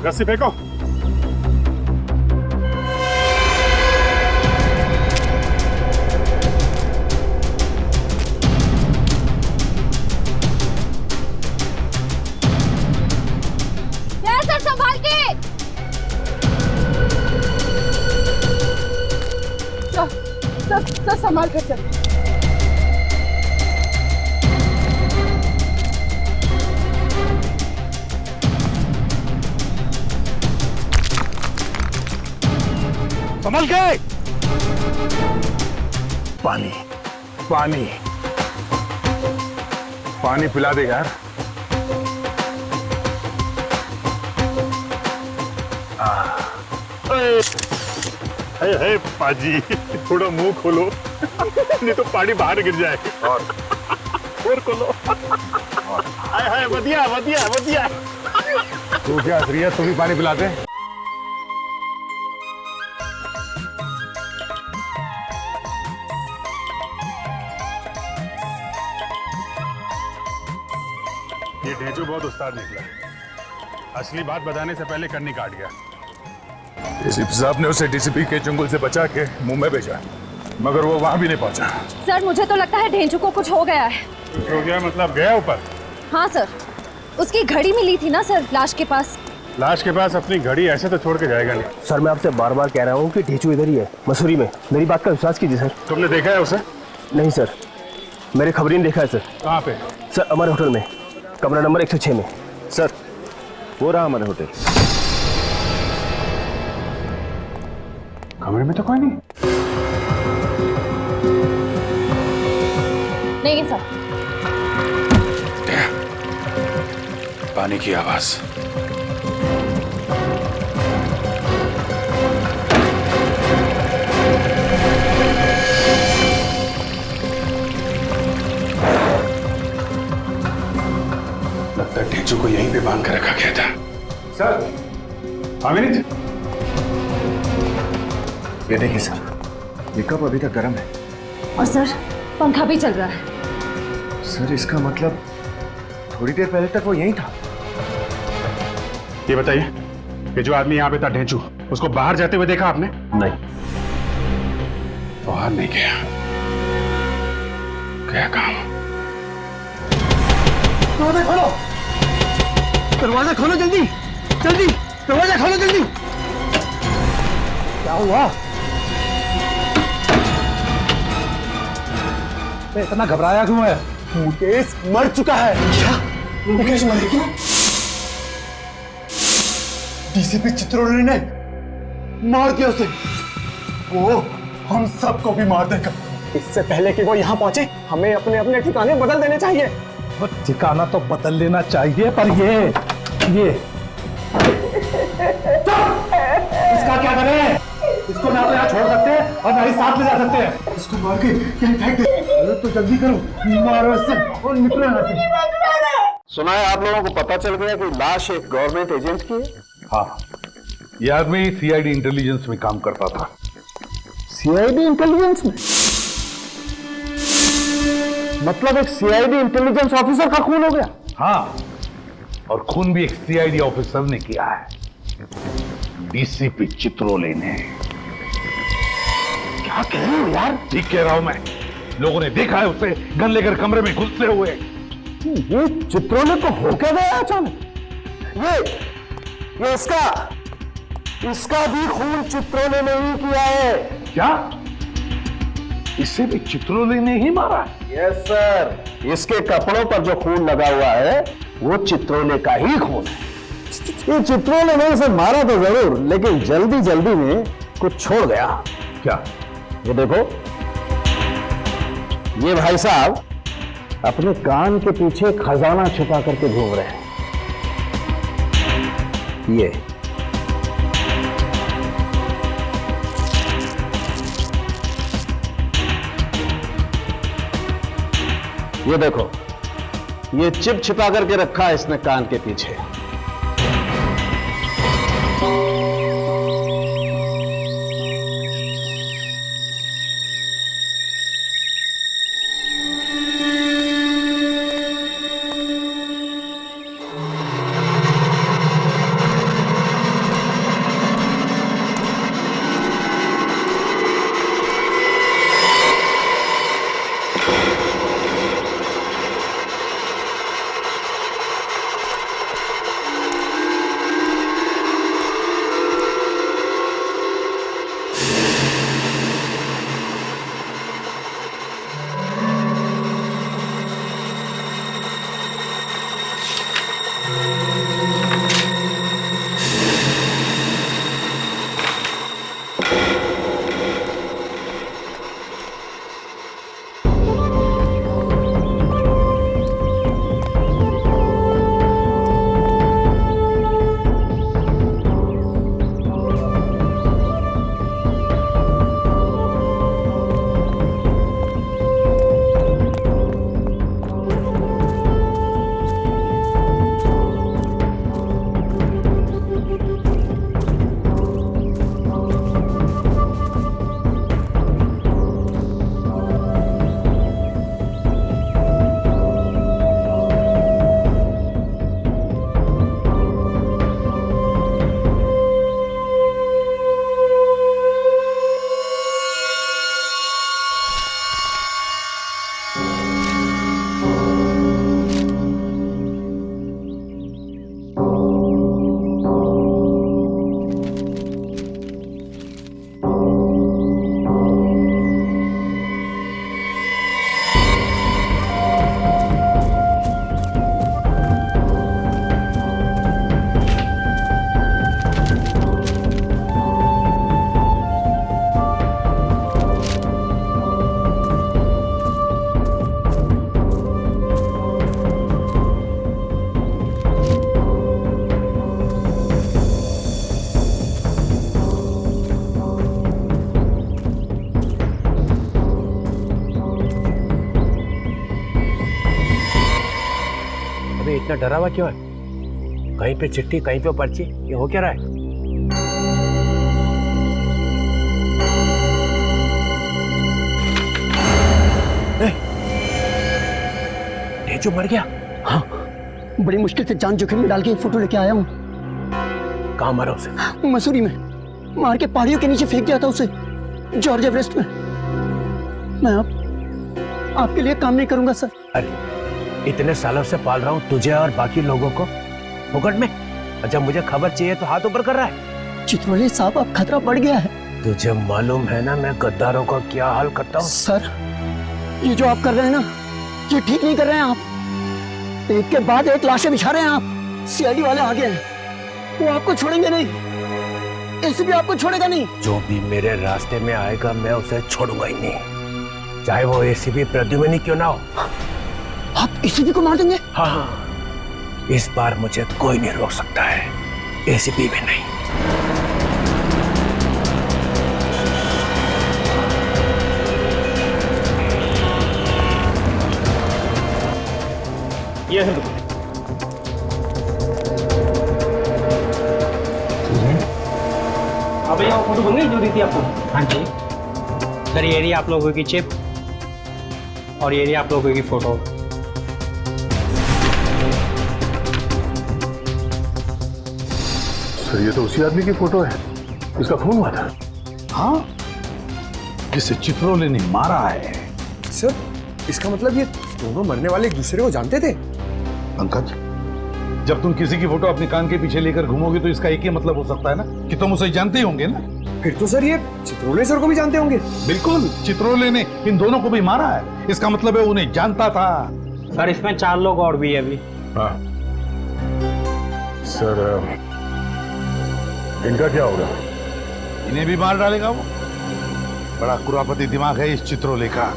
रस्सी फेंको। सर संभाल के। सर संभाल कर सर। संभल के। पानी पानी पानी पिला दे यार। हे पाजी, थोड़ा मुंह खोलो नहीं तो पानी बाहर गिर जाएगा। और खोलो। हाय हाय, बढ़िया बढ़िया बढ़िया। तू क्या श्रीया, तू भी पानी पिलाते? ये ढेंचू बहुत उस्ताद निकला। असली बात बताने से पहले कन्नी काट गया। डीसीपी साहब ने उसे डीसीपी के चंगुल से बचा के मुंह में भेजा, मगर वो वहां भी नहीं पहुंचा। सर मुझे तो लगता है ढेंचू को कुछ हो गया है। कुछ हो गया मतलब गया ऊपर? हाँ सर, उसकी घड़ी मिली थी ना सर लाश के पास। लाश के पास अपनी घड़ी ऐसे तो छोड़ के जाएगा नहीं। सर मैं आपसे बार बार कह रहा हूँ कि ढेंचू इधर ही है, मसूरी में। मेरी बात का विश्वास कीजिए सर। तुमने देखा है उसे? नहीं सर, मेरे खबरी ने देखा है सर। कहाँ पे? सर हमारे होटल में, कमरा नंबर 106 में। सर वो रहा हमारे होटल। कमरे में तो कोई नहीं। नहीं सर। पानी की आवाज। लगता है ढेंचू को यहीं पे बांध कर रखा गया था। सर अमित, ये देखिए सर, ये कप अभी तक गर्म है। और सर पंखा भी चल रहा है। सर इसका मतलब थोड़ी देर पहले तक वो यहीं था। ये बताइए कि जो आदमी यहाँ पे था ढेंचू, उसको बाहर जाते हुए देखा आपने? नहीं। बाहर नहीं गया, क्या काम? दरवाजा खोलो, दरवाजा खोलो जल्दी जल्दी, दरवाजा खोलो जल्दी। क्या हुआ? इतना घबराया क्यों है? मुकेश मर चुका है। क्या? मुकेश मर गया? डीसीपी चित्रोले ने मार दिया उसे। वो हम सबको भी मार देगा। इससे पहले कि वो यहाँ पहुंचे, हमें अपने अपने ठिकाने बदल देने चाहिए। वो ठिकाना तो बदल लेना चाहिए, पर ये इसका क्या करें? इसको ना तो यहाँ छोड़ सकते हैं और ना ही साथ ले जा सकते हैं। इसको मार के यहीं फेंक दे। अरे तो जल्दी करो, मारो इससे और निकलो यहाँ से। सुना है आप लोगों को पता चल गया कि लाश एक गवर्नमेंट एजेंट की है? हाँ, ये आदमी सीआईडी इंटेलिजेंस में काम करता था। सीआईडी इंटेलिजेंस में? मतलब एक सीआईडी इंटेलिजेंस ऑफिसर का खून हो गया? हाँ, और खून भी एक सीआईडी ऑफिसर ने किया है, डीसीपी चित्रोले ने। क्या कह रहे हो यार? ठीक कह रहा हूं मैं। लोगों ने देखा है उसे गन लेकर कमरे में घुसते हुए। ये चित्रोले को हो क्या गया अचानक? ये इसका भी खून चित्रोले ने ही किया है। क्या? इसे भी चित्रोले ने ही मारा? यस सर, इसके कपड़ों पर जो खून लगा हुआ है वो चित्रोले का ही खून है। ये चित्रोले ने इसे मारा तो जरूर, लेकिन जल्दी जल्दी में कुछ छोड़ गया। क्या? ये देखो, ये भाई साहब अपने कान के पीछे खजाना छुपा करके घूम रहे हैं। ये देखो, ये चिप छिपा करके रखा है इसने कान के पीछे। इतना डरा हुआ क्यों है? कहीं पे चिट्ठी, कहीं पे पर्ची, ये हो क्या रहा है? जो मर गया? हाँ, बड़ी मुश्किल से जान जोखिम में डाल के एक फोटो लेके आया हूँ। कहाँ मारा उसे? मसूरी में मार के पहाड़ियों के नीचे फेंक दिया था उसे, जॉर्ज एवरेस्ट में। मैं आपके लिए काम नहीं करूंगा सर। अरे इतने सालों से पाल रहा हूँ तुझे और बाकी लोगों को मुकट में, जब मुझे खबर चाहिए तो हाथ ऊपर कर रहा है। चित्रोले साहब, अब खतरा बढ़ गया है। तुझे मालूम है ना मैं गद्दारों का क्या हाल करता हूँ? सर, ये जो आप कर रहे हैं ना, ये ठीक नहीं कर रहे हैं आप। एक के बाद एक लाशें बिछा रहे हैं आप। सीआईडी वाले आ गए हैं, वो आपको छोड़ेंगे नहीं, एसीपी आपको छोड़ेगा नहीं। जो भी मेरे रास्ते में आएगा मैं उसे छोड़ूंगा ही नहीं, चाहे वो एसीपी प्रद्युम्न क्यों ना हो। आप एसीपी को मार देंगे? हाँ, इस बार मुझे कोई नहीं रोक सकता है, एसीपी भी नहीं। ये है अब यहाँ फोटो बन गई जो दी थी आपको? हाँ जी सर, ये रही आप लोगों की चिप और ये रही आप लोगों की फोटो। सर ये तो उसी आदमी की फोटो है, इसका खून हुआ था। हाँ, जिसे चित्रोले ने मारा है। सर, इसका मतलब ये दोनों मरने वाले एक दूसरे को जानते थे? पंकज, जब तुम किसी की फोटो अपने कान के पीछे लेकर घूमोगे तो इसका एक ही मतलब हो सकता है ना कि तुम उसे जानते ही होंगे ना। फिर तो सर ये चित्रोले सर को भी जानते होंगे। बिल्कुल, चित्रोले ने इन दोनों को भी मारा है, इसका मतलब है उन्हें जानता था। सर इसमें 4 लोग और भी है अभी। हाँ सर, इनका क्या होगा? इन्हें भी मार डालेगा वो। बड़ा कुरापति दिमाग है इस चित्रोले का।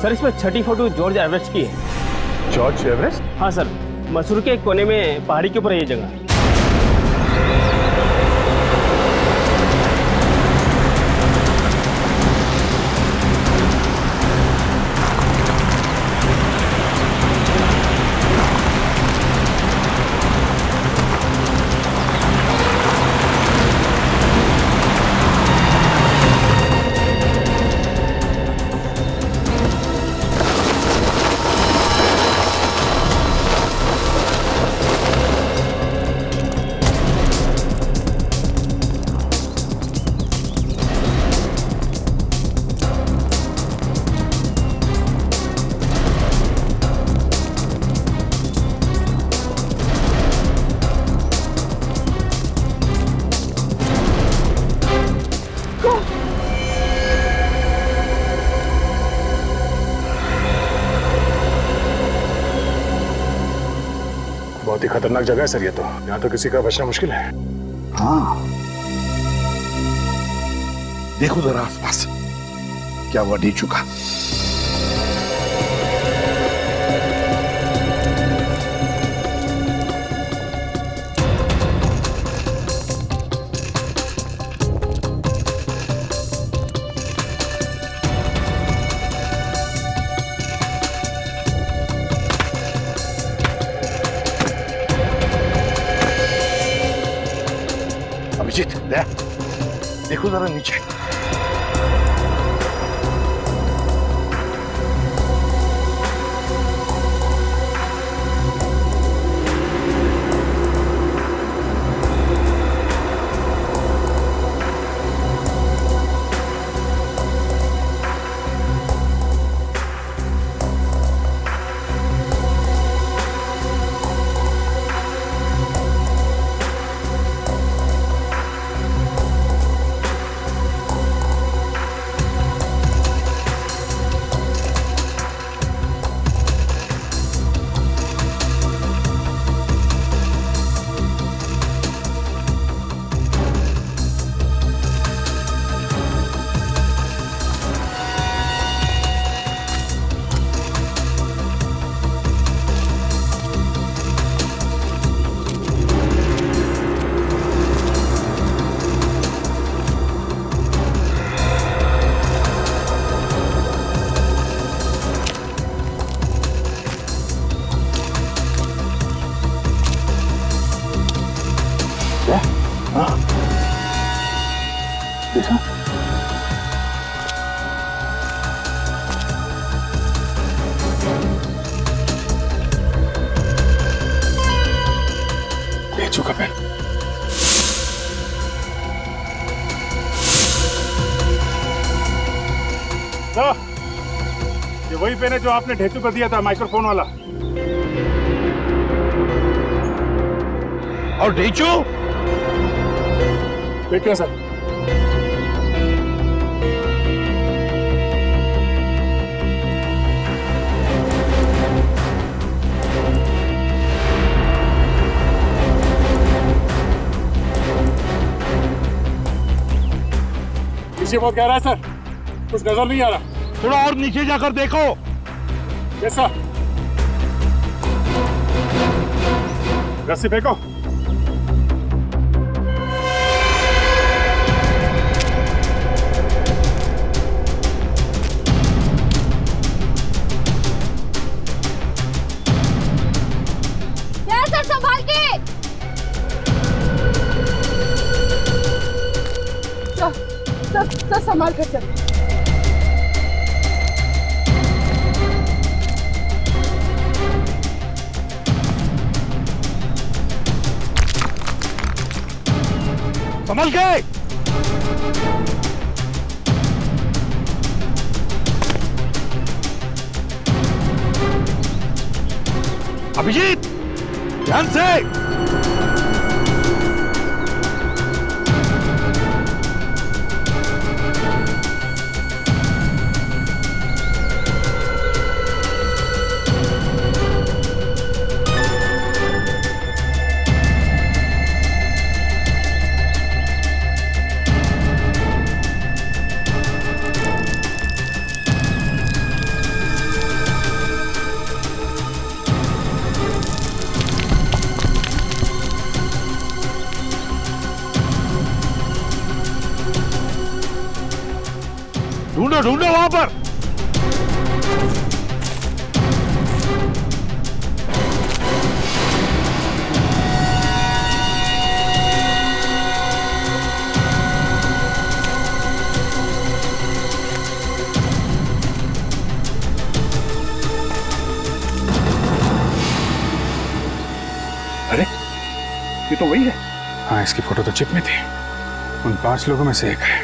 सर इसमें 6ठी फोटो जॉर्ज एवरेस्ट की है। George Everest? हाँ सर, मसूरी के एक कोने में पहाड़ी के ऊपर है ये जगह। बहुत ही खतरनाक जगह है सर ये तो, यहाँ तो किसी का बचना मुश्किल है। हाँ, देखो जरा आसपास, क्या हुआ नहीं चुका। अभिजीत, देखो जरा नीचे। देखा? भेजो का पेन। ये वही पेन है जो आपने ढेचू को दिया था, माइक्रोफोन वाला। और ढेचू? देखिए सर। पीछे बहुत गहरा है सर, कुछ नजर नहीं आ रहा। थोड़ा और नीचे जाकर देखो। Yes sir. रस्सी फेंको। सर संभाल के। सर संभाल कर सर। संभल के। अभिजीत, ध्यान से। ढूंढो ढूंढो वहां पर। अरे ये तो वही है। हाँ, इसकी फोटो तो चिप में थी। उन 5 लोगों में से एक है।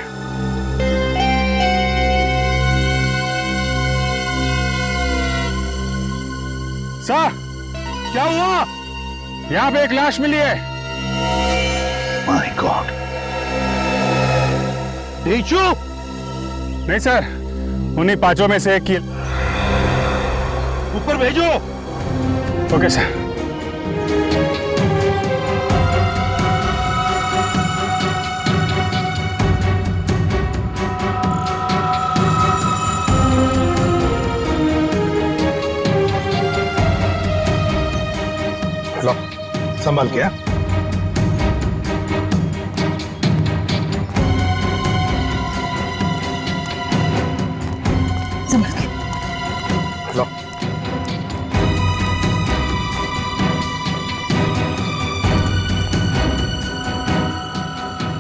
सर, क्या हुआ? यहाँ पे एक लाश मिली है। My God. ढेचू? नहीं सर, उन्हीं 5 में से एक की। ऊपर भेजो। Okay sir. लो, संभाल के। संभाल के। लो।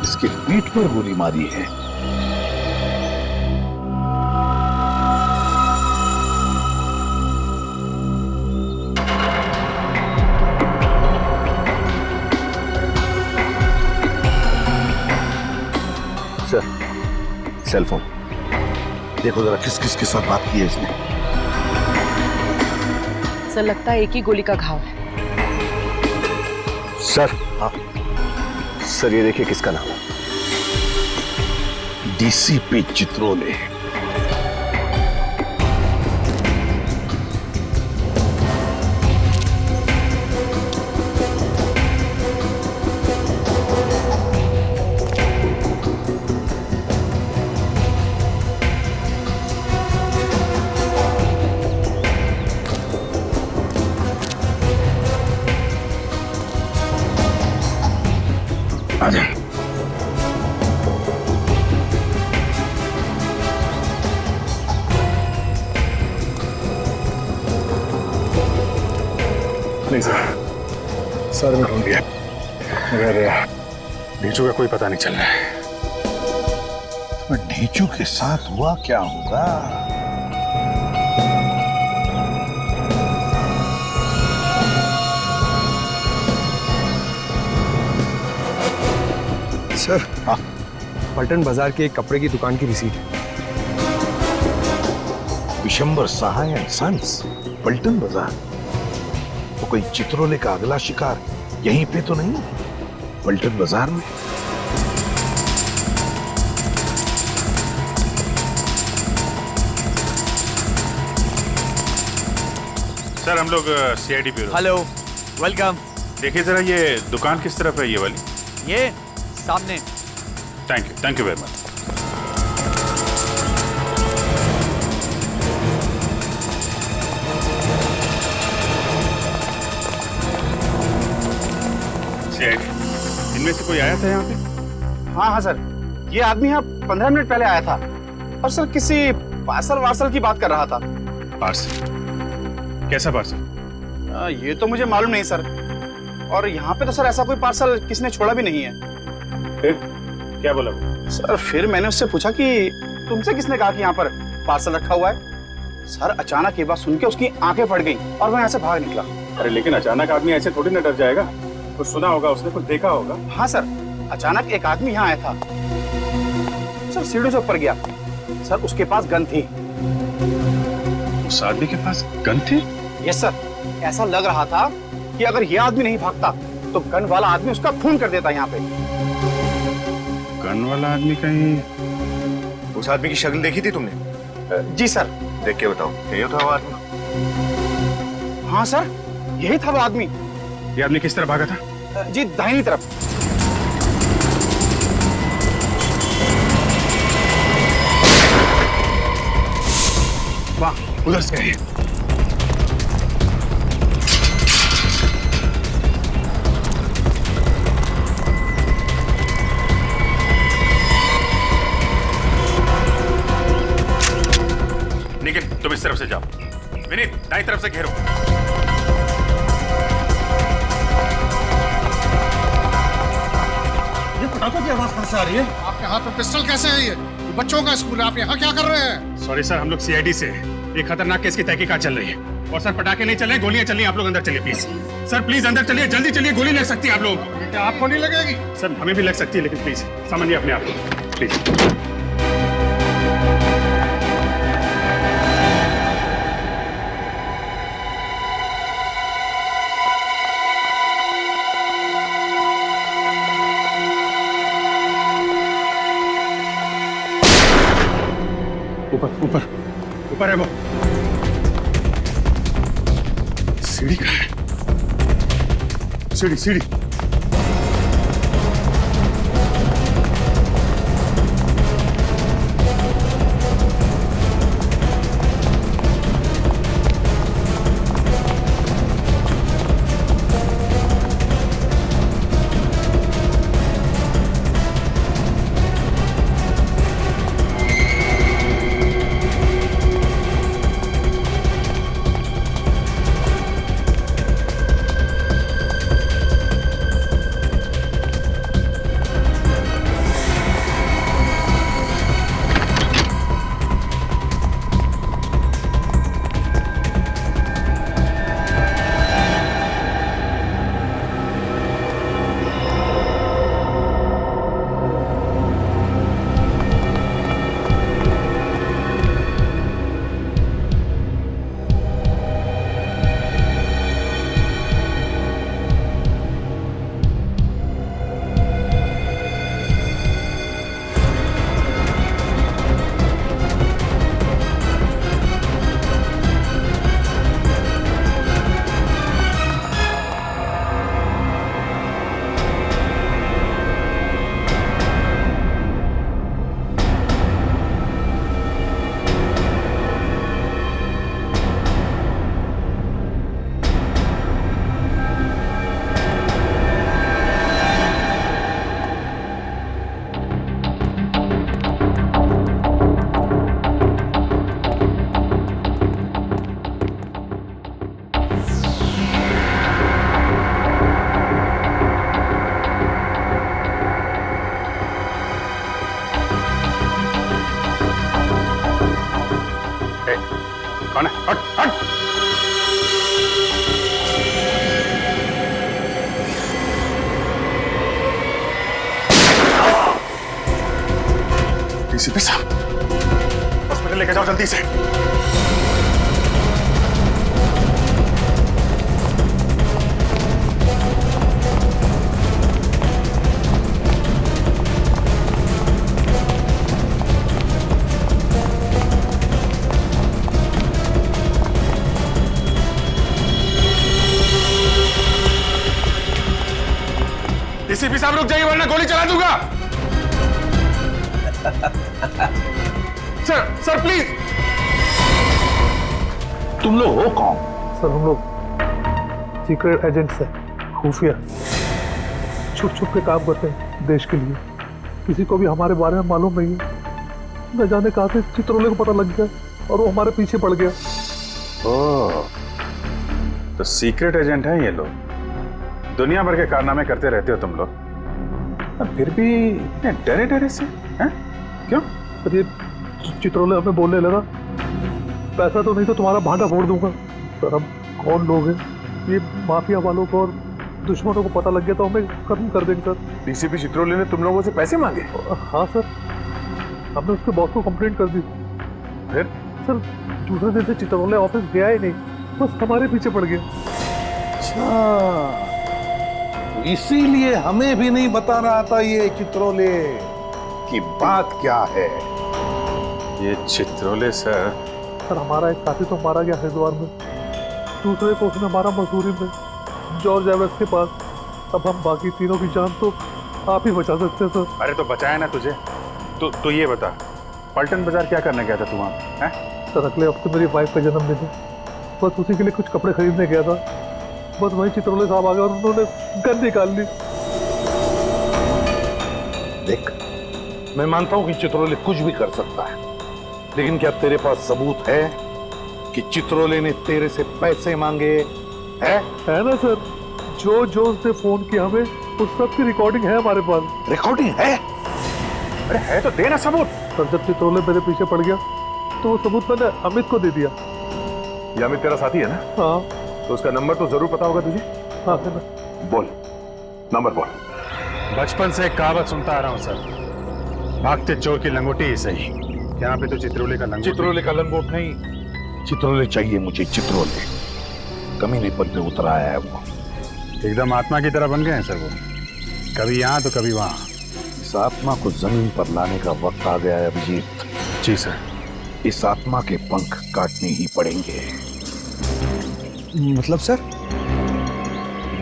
इसके पीठ पर गोली मारी है। सर, सेल फोन देखो जरा, किस किस के साथ बात की है इसने। सर लगता है एक ही गोली का घाव है। सर, हाँ सर, ये देखिए किसका नाम है। डीसीपी चित्रोले। आजा। नहीं सर, सर ने ढूंढ लिया, मगर नीचू का कोई पता नहीं चल रहा है। तो ढीचू के साथ हुआ क्या होगा? सर, पलटन बाजार के एक कपड़े की दुकान की रिसीट है। विशंबर सहाय एंड सन्स, पलटन बाजार। तो कोई चित्रोले का अगला शिकार यहीं पे तो नहीं, पलटन बाजार में? सर हम लोग सीआईडी ब्यूरो। Hello, welcome. देखिए जरा ये दुकान किस तरफ है ये वाली? ये सामने। Thank you very much. CID, इनमें से कोई आया था यहाँ पे? हाँ सर, ये आदमी यहाँ 15 मिनट पहले आया था और सर किसी पार्सल वार्सल की बात कर रहा था। पार्सल? कैसा पार्सल? ये तो मुझे मालूम नहीं सर, और यहाँ पे तो सर ऐसा कोई पार्सल किसने छोड़ा भी नहीं है। फिर क्या बोला वो? सर फिर मैंने उससे पूछा कि तुमसे किसने कहा कि यहाँ पर पार्सल रखा हुआ है? सर अचानक ये बात सुन के उसकी आंखें फट गई और वह यहाँ से भाग निकला। अरे लेकिन अचानक आदमी ऐसे थोड़ी ना डर जाएगा, कुछ सुना होगा उसने, कुछ देखा होगा। हाँ सर, अचानक एक आदमी यहाँ आया था सर, सीढ़ी से ऊपर गया सर, उसके पास गन थी। उस आदमी के पास गन थी? यस सर, ऐसा लग रहा था कि अगर ये आदमी नहीं भागता तो गन वाला आदमी उसका खून कर देता यहाँ पे। गन वाला आदमी कहीं? उस आदमी की शक्ल देखी थी तुमने? जी सर। देख के बताओ, यही था वो आदमी? हाँ सर, यही था वो आदमी। ये आदमी किस तरफ भागा था? जी दाहिनी तरफ। वाह, उधर से गए। निखिल तुम इस तरफ से जाओ, विनीत दाईं तरफ से घेरो। ये पटाखों की आवाज कहां से आ रही है? आपके हाथ में पिस्टल कैसे है? ये बच्चों का स्कूल है, आप यहाँ क्या कर रहे हैं? सॉरी सर, हम लोग सीआईडी से हैं। एक खतरनाक केस की तहकीकात चल रही है। और सर पटाखे नहीं चल रहे, गोलियां चल रही हैं। आप लोग अंदर चलिए प्लीज। सर प्लीज अंदर चलिए, जल्दी चलिए, गोली लग सकती है आप लोग। क्या आपको नहीं लगेगी? सर हमें भी लग सकती है, लेकिन प्लीज समझिए अपने आप को प्लीज। ऊपर ऊपर है वो। सीढ़ी कहाँ है? सीढ़ी। कौन है? हट हट। डीसीपी साहब, हॉस्पिटल लेके जाओ जल्दी से। डीसीपी साहब रुक जाइए वरना गोली चला दूंगा। Sir please. तुम लोग हो कौन? सर हम लोग सीक्रेट एजेंट्स हैं, खुफिया, छुप छुप के काम करते हैं देश के लिए। किसी को भी हमारे बारे में मालूम नहीं है। न जाने कहाँ से चित्रोले को पता लग गया और वो हमारे पीछे पड़ गया। ओह, तो सीक्रेट एजेंट हैं ये लोग। दुनिया भर के कारनामे करते रहते हो तुम लोग, फिर भी इतने डरे डरे से हैं? क्यों? सर ये चित्रोले हमें बोलने लगा, पैसा तो नहीं तो तुम्हारा भांडा फोड़ दूंगा। सर हम कौन लोग हैं? ये माफिया वालों को और दुश्मनों को पता लग गया तो हमें खत्म कर देंगे सर। डीसीपी चित्रोले ने तुम लोगों से पैसे मांगे? हाँ सर, हमने उसके बॉस को कंप्लेंट कर दी। फिर? सर दूसरे दिन से चित्रोले ऑफिस गया ही नहीं, बस हमारे पीछे पड़ गया। अच्छा, इसीलिए हमें भी नहीं बता रहा था ये चित्रोले की बात क्या है। ये चित्रोले सर हमारा एक साथी तो मारा गया हरिद्वार में, दूसरे को उसने मारा मसूरी में जॉर्ज एवरेस्ट के पास। अब हम बाकी तीनों की जान तो आप ही बचा सकते हैं सर। अरे तो बचाया ना तुझे। तो ये बता, पलटन बाजार क्या करने गया था तू वहाँ? हैं? सर अगले हफ्ते मेरी वाइफ का जन्मदिन है, बस उसी के लिए कुछ कपड़े खरीदने गया था। बस वही चित्रोले साहब आ गए और उन्होंने गन निकाल ली। देख, मैं मानता हूं कि चित्रोले कुछ भी कर सकता है, लेकिन क्या तेरे पास सबूत है कि चित्रोले ने तेरे से पैसे मांगे? है ना सर, जो उसने फोन किया हमें उस सब की रिकॉर्डिंग है हमारे पास। रिकॉर्डिंग है? अरे है तो देना सबूत। सर जब चित्रोले मेरे पीछे पड़ गया तो वो सबूत मैंने अमित को दे दिया। ये अमित तेरा साथी है ना? हाँ। तो उसका नंबर तो जरूर पता होगा तुझे? हाँ सर। बोल, नंबर बोल। बचपन से एक कहावत सुनता आ रहा हूँ सर, भागते चोर की लंगोटी ही सही। यहाँ पे तो चित्रोले का लंगोट। चित्रोले का लंगोट नहीं, चित्रोले चाहिए मुझे। चित्रोले कमीने पर पे उतर आया है वो। एकदम आत्मा की तरह बन गए हैं सर वो, कभी यहाँ तो कभी वहाँ। इस आत्मा को जमीन पर लाने का वक्त आ गया है अभिजीत। जी सर। इस आत्मा के पंख काटने ही पड़ेंगे। मतलब सर?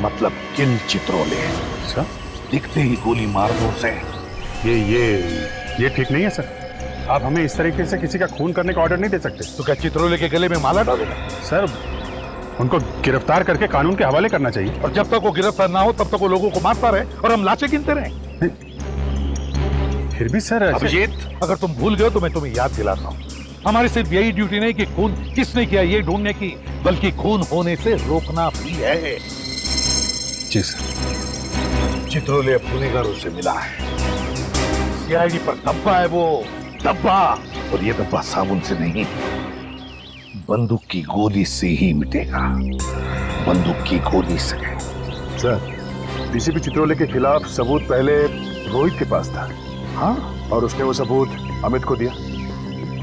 मतलब किल चित्रोले। सर दिखते ही गोली मार दो उसे। ये ठीक नहीं है सर। आप हमें इस तरीके से किसी का खून करने का ऑर्डर नहीं दे सकते। तो क्या चित्रोले के गले में माला डालूंगा? सर उनको गिरफ्तार करके कानून के हवाले करना चाहिए। और जब तक वो गिरफ्तार ना हो तब तक वो लोगों को मारता रहे और हम लाशें गिनते रहे। फिर भी सर अभिजीत, अगर तुम भूल गए तो मैं तुम्हें याद दिलाता हूँ, हमारी सिर्फ यही ड्यूटी नहीं कि खून किसने किया ये ढूंढने की, बल्कि खून होने से रोकना भी है। जी सर। चित्रोले अब गुनहगारों से मिला है। सीआईडी पर धब्बा है वो, धब्बा। और ये धब्बा साबुन से नहीं, बंदूक की गोली से ही मिटेगा। बंदूक की गोली से। सर डीसीपी चित्रोले के खिलाफ सबूत पहले रोहित के पास था। हाँ, और उसने वो सबूत अमित को दिया,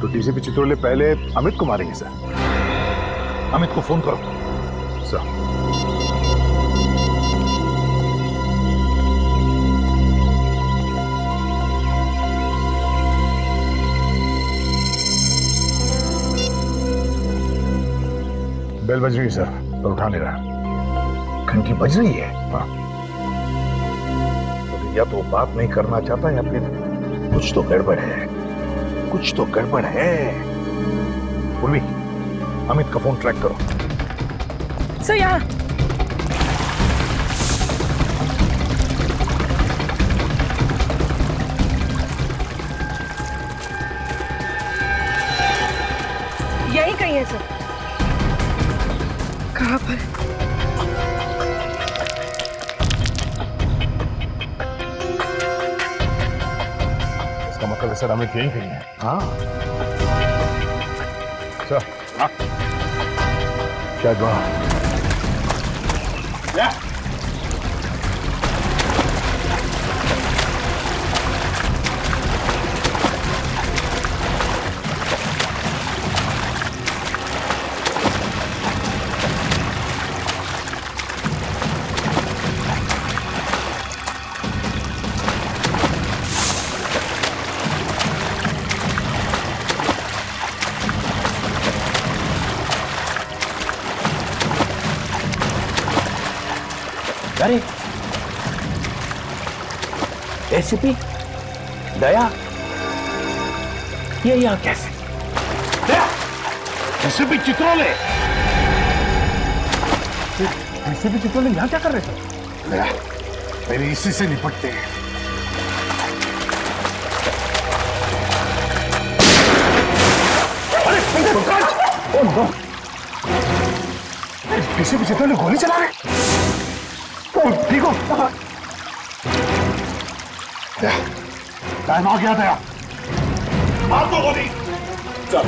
तो डीसीपी चित्रोले पहले अमित को मारेंगे सर। अमित को फोन करो। सर बेल बज रही है सर, पर उठा नहीं रहा। घंटी बज रही है? हाँ। तो या तो बात नहीं करना चाहता या फिर कुछ तो गड़बड़ है। कुछ तो गड़बड़ है। उर्वी, अमित का फोन ट्रैक करो। सर यहाँ। यही कहीं है सर। कहाँ पर? इसका मतलब सर अमित यहीं कहीं है। हाँ सर शायद वहां अरे एसीपी दया, ये यहाँ कैसे? दया, एसीपी चित्रोले, एसीपी चित्रोले यहाँ क्या कर रहे थे? दया, मेरे इसी से निपटते हैं। अरे Pankaj! Oh no! ACP Chitrole गोली चला रहे? ठीक हो? टाइम आ गया दया, मार दो गोली। चल।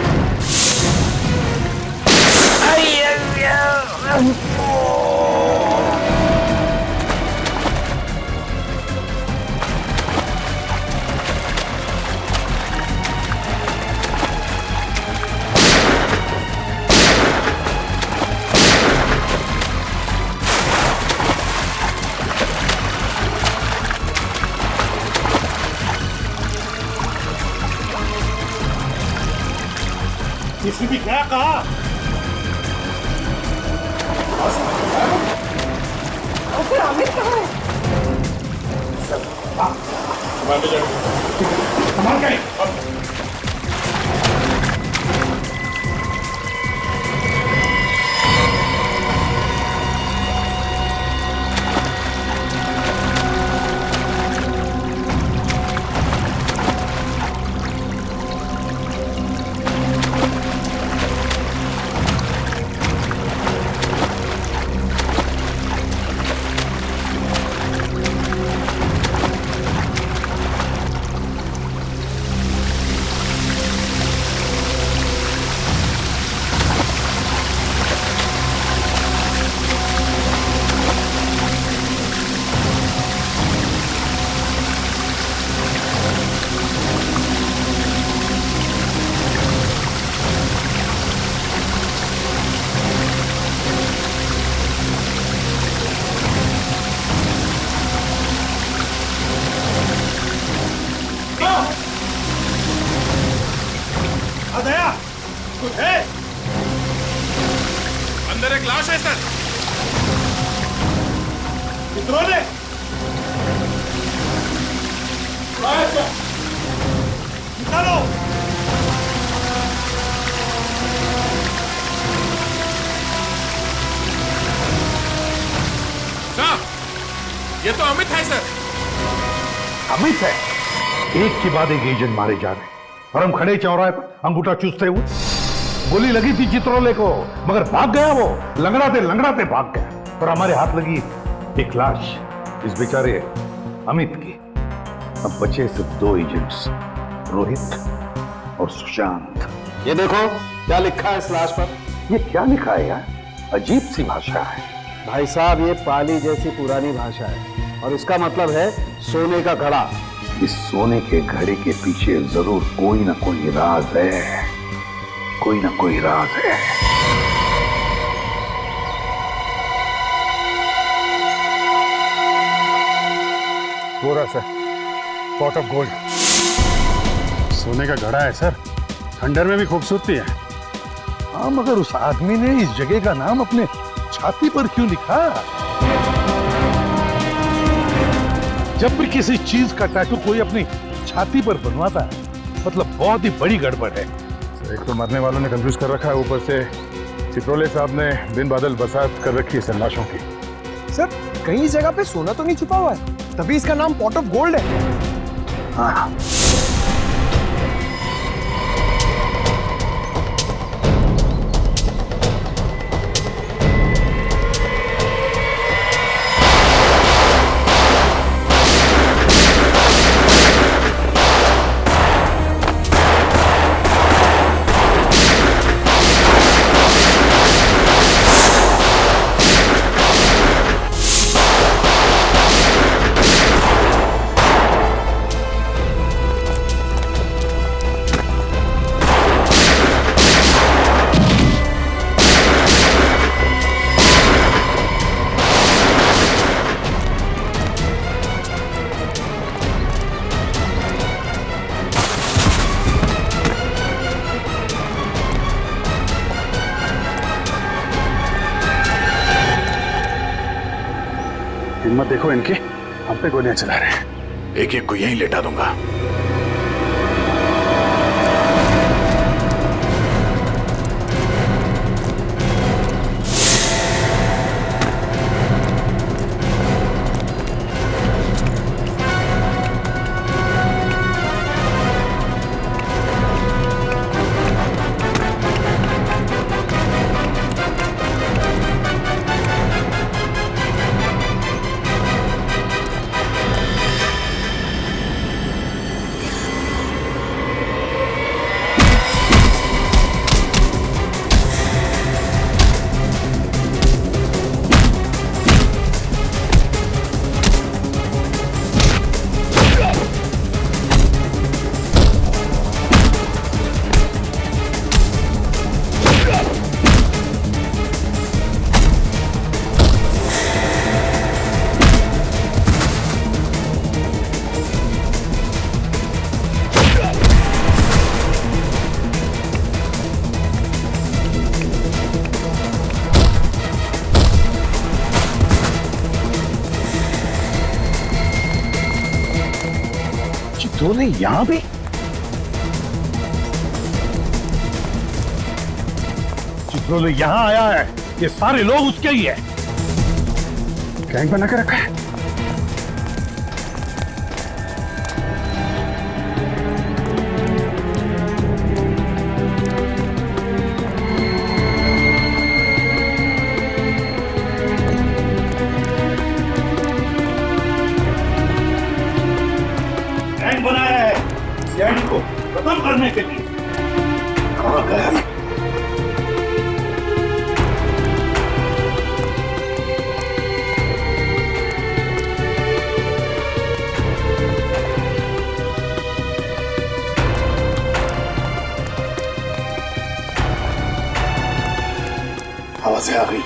किसी भी क्या कहा? फिर अमित कहाँ है? संभाल के दया, कुछ है? अंदर एक लाश है सर। चित्रोले, निकालो। साहब, ये तो अमित है सर। अमित है? एक के बाद एक एजेंट मारे जा रहे हैं और हम खड़े चौराहे पर अंगूठा चूसते हुए। गोली लगी थी चित्रोले को, मगर भाग गया वो, लंगड़ाते भाग गया और हमारे हाथ लगी एक लाश, इस बेचारे अमित की। अब बचे सिर्फ दो एजेंट्स, रोहित और सुशांत। ये देखो क्या लिखा है इस लाश पर। ये क्या लिखा है यार? अजीब सी भाषा है भाई साहब, ये पाली जैसी पुरानी भाषा है और इसका मतलब है सोने का घड़ा। इस सोने के घड़े के पीछे जरूर कोई ना कोई राज है, कोई ना कोई राज है। वो रहा सर, पॉट ऑफ गोल्ड। सोने का घड़ा है सर, खंडर में भी खूबसूरती है। हाँ, मगर उस आदमी ने इस जगह का नाम अपने छाती पर क्यों लिखा? जब भी किसी चीज का टैटू कोई अपनी छाती पर बनवाता है, मतलब बहुत ही बड़ी गड़बड़ है। एक तो मरने वालों ने कंफ्यूज कर रखा है, ऊपर से चित्रोले साहब ने दिन बादल बसात कर रखी है सर लाशों की। सर, कहीं इस जगह पे सोना तो नहीं छुपा हुआ है, तभी इसका नाम पॉट ऑफ गोल्ड है। हाँ। हिम्मत देखो इनकी, हम पे गोलियां चला रहे हैं। एक एक को यहीं लेटा दूंगा। चित्रोले यहां भी? चित्रोले यहां आया है, ये सारे लोग उसके ही है। गैंग बना के रखा है। गैंग बनाया है सीआईडी को खत्म करने के लिए। कहां गया? आवाज़ें आ गई।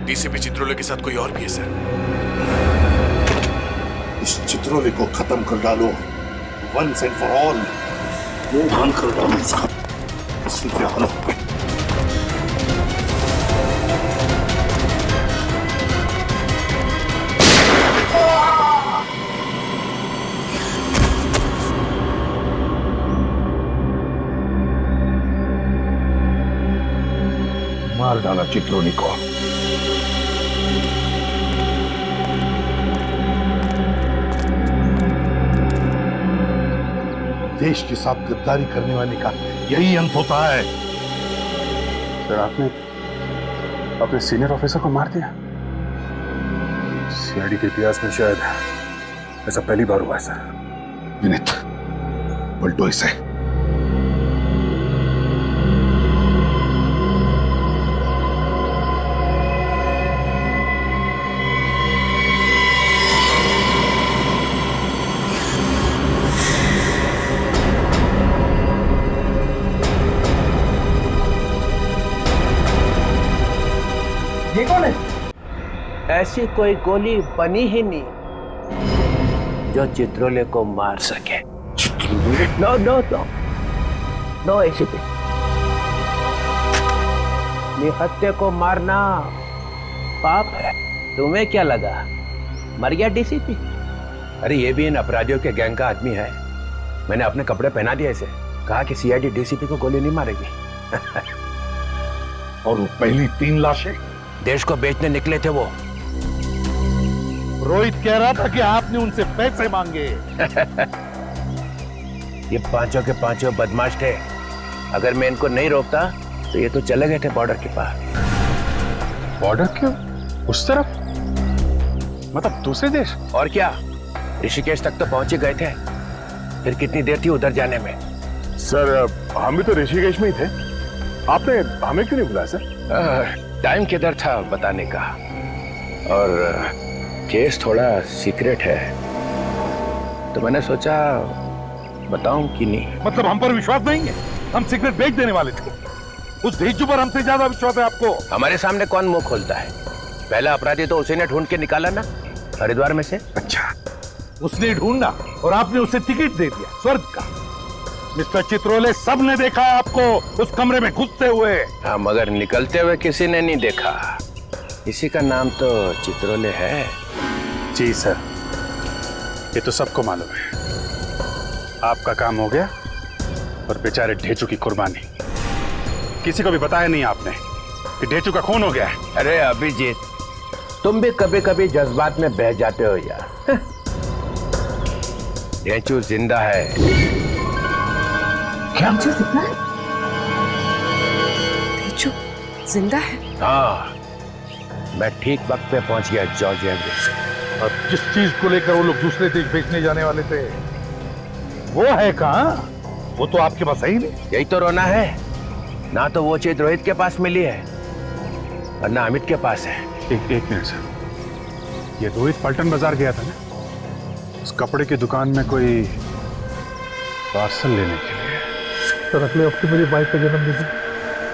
डीसीपी चित्रोले के साथ कोई और भी है सर। इस चित्रोले को खत्म कर डालो, वंस एंड फॉर ऑल। वो बंद कर डालो साहब, इसकी क्या हालत हो गई। मार डाला चित्रोले को। देश के साथ गद्दारी करने वाले का यही अंत होता है। सर आपने अपने सीनियर ऑफिसर को मार दिया? सीआईडी के इतिहास में शायद ऐसा पहली बार हुआ है सर। विनीत, पलटो इसे। ये कौन है? ऐसी कोई गोली बनी ही नहीं जो चित्रोले को मार सके। नो नो नो नो, ऐसे भी निहत्थे को मारना पाप है। तुम्हें क्या लगा मर गया डीसीपी? अरे ये भी इन अपराधियों के गैंग का आदमी है। मैंने अपने कपड़े पहना दिए इसे, कहा कि सीआईडी डीसीपी को गोली नहीं मारेगी। और वो पहली 3 लाशें देश को बेचने निकले थे वो। रोहित कह रहा था कि आपने उनसे पैसे मांगे। ये पांचों के पांचों बदमाश थे। अगर मैं इनको नहीं रोकता तो ये तो चले गए थे बॉर्डर के पार। बॉर्डर क्यों? उस तरफ? मतलब दूसरे देश? और क्या, ऋषिकेश तक तो पहुंच ही गए थे। फिर कितनी देर थी उधर जाने में? सर हम भी तो ऋषिकेश में ही थे। आपने हमें क्यों नहीं बुलाया सर? टाइम किधर था बताने का, और केस थोड़ा सीक्रेट है तो मैंने सोचा बताऊं कि नहीं। मतलब हम पर विश्वास नहीं है? हम सिगरेट बेच देने वाले थे। उस भेजू पर हमसे ज्यादा विश्वास है आपको। हमारे सामने कौन मुंह खोलता है? पहला अपराधी तो उसी ने ढूंढ के निकाला ना, हरिद्वार में से। अच्छा, उसने ढूंढा और आपने उसे टिकट दे दिया स्वर्ग का। मिस्टर चित्रोले, सबने देखा आपको उस कमरे में घुसते हुए। हाँ, मगर निकलते हुए किसी ने नहीं देखा। इसी का नाम तो चित्रोले है। जी सर, ये तो सबको मालूम है। आपका काम हो गया और बेचारे ढेचू की कुर्बानी। किसी को भी बताया नहीं आपने कि ढेचू का खून हो गया है। अरे अभिजीत, तुम भी कभी कभी जज्बात में बह जाते हो यार। ढेचू जिंदा है। क्या? ढेचू जिंदा है? हाँ, मैं ठीक वक्त पे पहुंच गया जॉर्जिया में। और जिस चीज को लेकर वो लोग दूसरे देश बेचने जाने वाले थे, वो है कहाँ? वो तो आपके पास है ही नहीं। यही तो रोना है ना, तो वो चीज रोहित के पास मिली है और ना अमित के पास है। एक मिनट सर, ये रोहित पलटन बाजार गया था ना, उस कपड़े की दुकान में कोई पार्सल लेने के लिए। सर अगले हफ्ते मेरी वाइफ का जन्मदिन है,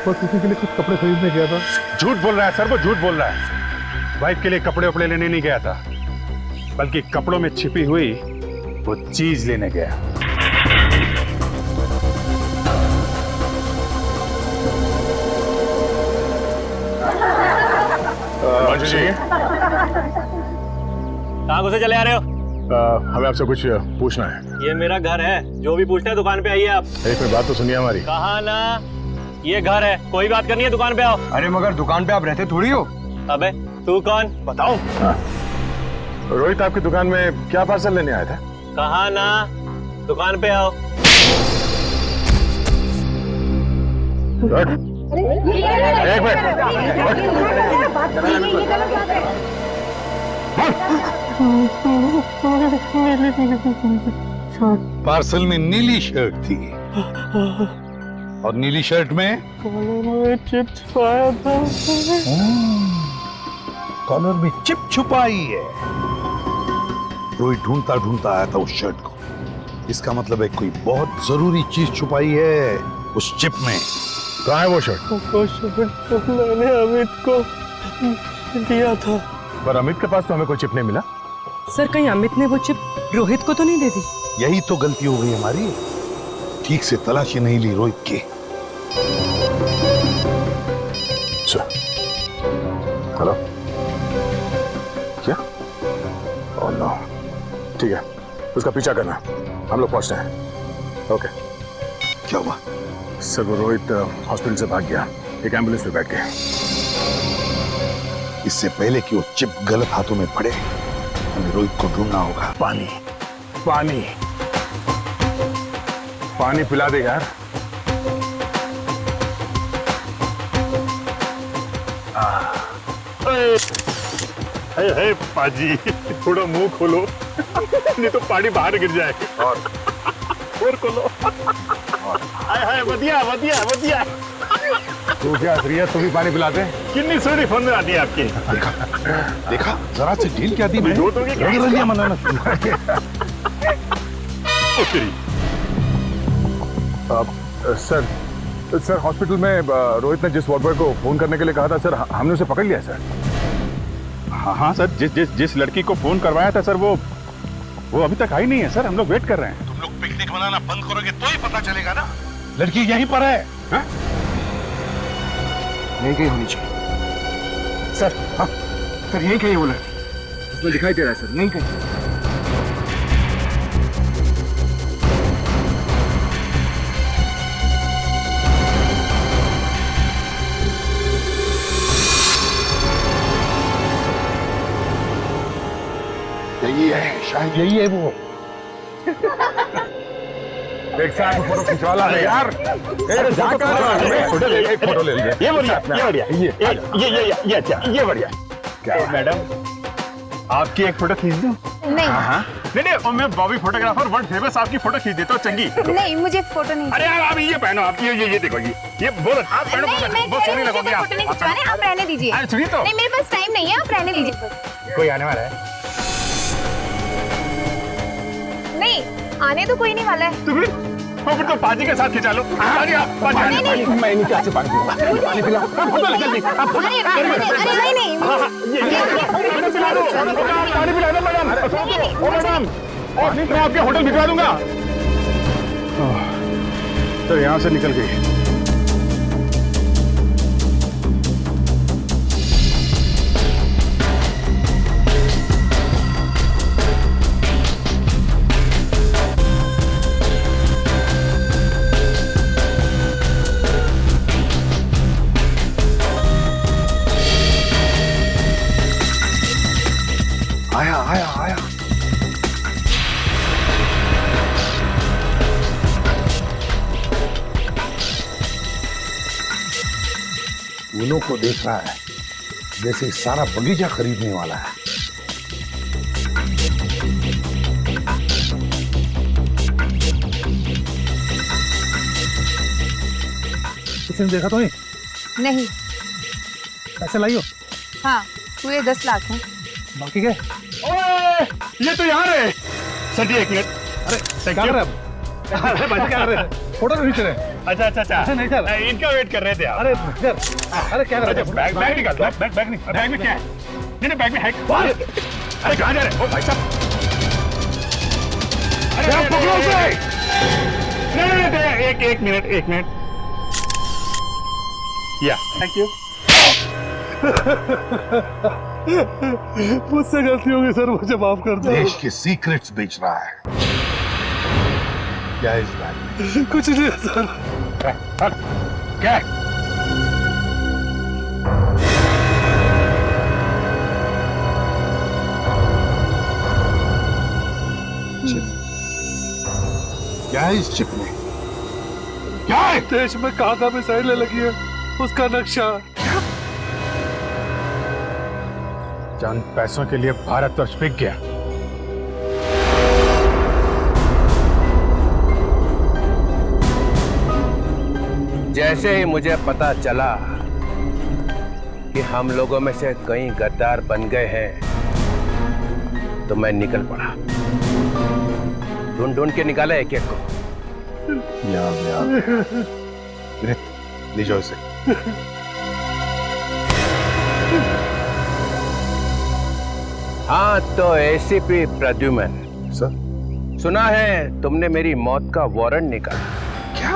बस उसी के लिए कुछ कपड़े खरीदने गया था। झूठ बोल रहा है सर, वो झूठ बोल रहा है। वाइफ के लिए कपड़े वपड़े लेने नहीं गया था, बल्कि कपड़ों में छिपी हुई वो चीज लेने गया। कहाँ घुसे चले आ रहे हो? हमें आपसे कुछ पूछना है। ये मेरा घर है, जो भी पूछते हैं दुकान पे आइए आप। एक मिनट बात तो सुनिए हमारी। कहा ना, ये घर है, कोई बात करनी है दुकान पे आओ। अरे मगर दुकान पे आप रहते थोड़ी हो। अबे तू कौन? बताओ। रोहित आपकी दुकान में क्या पार्सल लेने आया था? कहा ना, दुकान पे आओ। एक मिनट। पार्सल में नीली शर्ट थी और नीली शर्ट में चिप छुपाया था। कॉलर में चिप छुपाई है। रोहित ढूंढता ढूंढता आया था उस शर्ट को। इसका मतलब है कोई बहुत जरूरी चीज छुपाई है उस चिप में। कहाँ है वो शर्ट? मैंने अमित को दिया था। पर अमित के पास तो हमें कोई चिप नहीं मिला। सर कहीं अमित ने वो चिप रोहित को तो नहीं दे दी? यही तो गलती हो गई हमारी, ठीक से तलाशी नहीं ली रोहित की। हेलो, क्या? Oh no. ठीक है, उसका पीछा करना, हम लोग पहुंचते हैं। ओके। क्या हुआ? सर वो रोहित हॉस्पिटल से भाग गया, एक एम्बुलेंस में बैठ गया। इससे पहले कि वो चिप गलत हाथों में पड़े, हमें रोहित को ढूंढना होगा। पानी पानी पानी पिला दे यार। हे पाजी, थोड़ा मुंह खोलो नहीं तो पानी बाहर गिर जाएगा। और खोलो। हाय वधिया वधिया वधिया। तू क्या असरियत, तू भी पानी पिला दे। कितनी सोनी फोन में आती है आपकी। देखा जरा से ढील क्या दी मैं। रंगरलियां मनाना शुरू कर दिया। सर हॉस्पिटल में रोहित ने जिस वार्ड बॉय को फोन करने के लिए कहा था सर, हमने उसे पकड़ लिया सर। हाँ सर, जिस लड़की को फोन करवाया था सर, वो अभी तक आई नहीं है सर। हम लोग वेट कर रहे हैं। तुम लोग पिकनिक मनाना बंद करोगे तो ही पता चलेगा ना। लड़की यहीं पर है। नहीं कहीं होनी चाहिए सर। हाँ सर, यहीं कहीं वो लड़की, उसमें दिखाई दे रहा है सर। नहीं कहीं। यही है, शायद यही है वो। एक साथ फोटो खिंचवाला है यार। फोटो ले लीजिए। ये बढ़िया, ये अच्छा, ये बढ़िया। क्या मैडम, आपकी एक फोटो खींच दूं? नहीं नहीं, मैं बॉबी फोटोग्राफर वर्ल्ड फेमस आपकी फोटो खींच देता हूँ चंगी। नहीं, मुझे फोटो नहीं। अरे यार आप ये पहनो, आप ये देखो, ये बहुत आप पहनो, बहुत सोनी लगोगी आप। फोटो नहीं खिंचवाने, आप रहने दीजिए। सुनिए तो, नहीं मेरे पास टाइम नहीं है, आप रहने दीजिए बस। कोई आने वाला है? नहीं आने तो कोई नहीं वाला है। तो फिर तो पाजी के साथ खिंचा लो। नहीं, मैं इनके हाथ से पानी पीऊंगा। पानी पिलाओ। नहीं पानी पिला दो मैडम। मैडम मैं आपके होटल भिजवा दूंगा। तो यहाँ से निकल गई। आया आया आया। फूलों को देख रहा है जैसे सारा बगीचा खरीदने वाला है। किसी ने देखा तो नहीं? नहीं। पैसे लाई हो? हाँ, पूरे 10 लाख हैं। बाकी क्या? ओए, ये तो यहाँ है। सर जी 1 मिनट। अरे क्या कर रहे हैं? अरे बाजी क्या कर रहे हैं? फोटो नहीं खींच रहे। अच्छा नहीं सर, इनका वेट कर रहे थे आप। अरे अरे क्या कर रहे हैं? बैग निकाल। बैग में क्या है? नहीं बैग में है। अरे कहाँ जा रहे हैं? ओ भाई साहब, अरे आप पकड़ो उसे। नहीं, एक मिनट। या थैंक यू। मुझसे गलती हो गई सर, मुझे माफ कर दो। देश के सीक्रेट्स बेच रहा है। क्या इस बैग में? कुछ नहीं सर। क्या? क्या है इस चिप में? क्या है? देश में कहाँ मिसाइलें लगी है, उसका नक्शा। चंद पैसों के लिए भारतवर्ष बिक गया। जैसे ही मुझे पता चला कि हम लोगों में से कई गद्दार बन गए हैं, तो मैं निकल पड़ा। ढूंढ के निकाला एक को। ले जाओ इसे। हाँ, तो एसीपी प्रद्युमन सर, सुना है तुमने मेरी मौत का वारंट निकाला। क्या?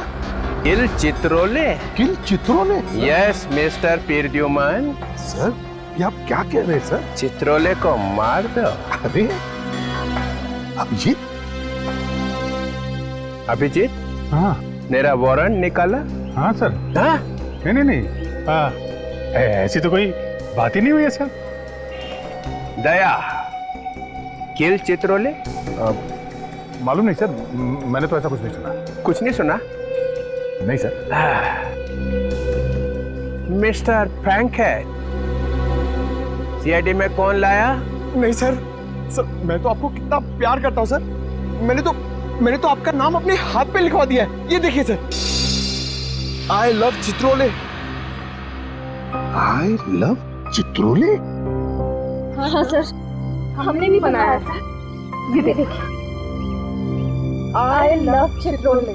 किल चित्रोले? किल चित्रोले? Yes mister Pradyuman. सर, ये आप क्या कह रहे हैं सर? चित्रोले को मार दो। अरे अभिजीत, हाँ मेरा वारंट निकाला? हाँ सर। हाँ? नहीं। ऐसी तो कोई बात ही नहीं हुई है सर। दया, किल चित्रोले? मालूम नहीं सर, मैंने तो ऐसा कुछ नहीं सुना। कुछ नहीं सुना? नहीं सर। मिस्टर फ्रैंकहेड, सीआईडी में कौन लाया? नहीं सर, मैं तो आपको कितना प्यार करता हूँ सर। मैंने तो आपका नाम अपने हाथ पे लिखवा दिया है। ये देखिए sir, I love Chitrole. I love Chitrole? हाँ सर, हमने भी बनाया सर। ये देखिए, आई लव चित्रोले।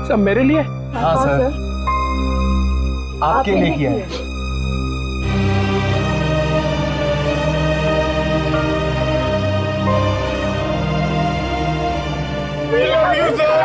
सब मेरे लिए? हाँ सर, आपके लिए किया है। We love you, sir.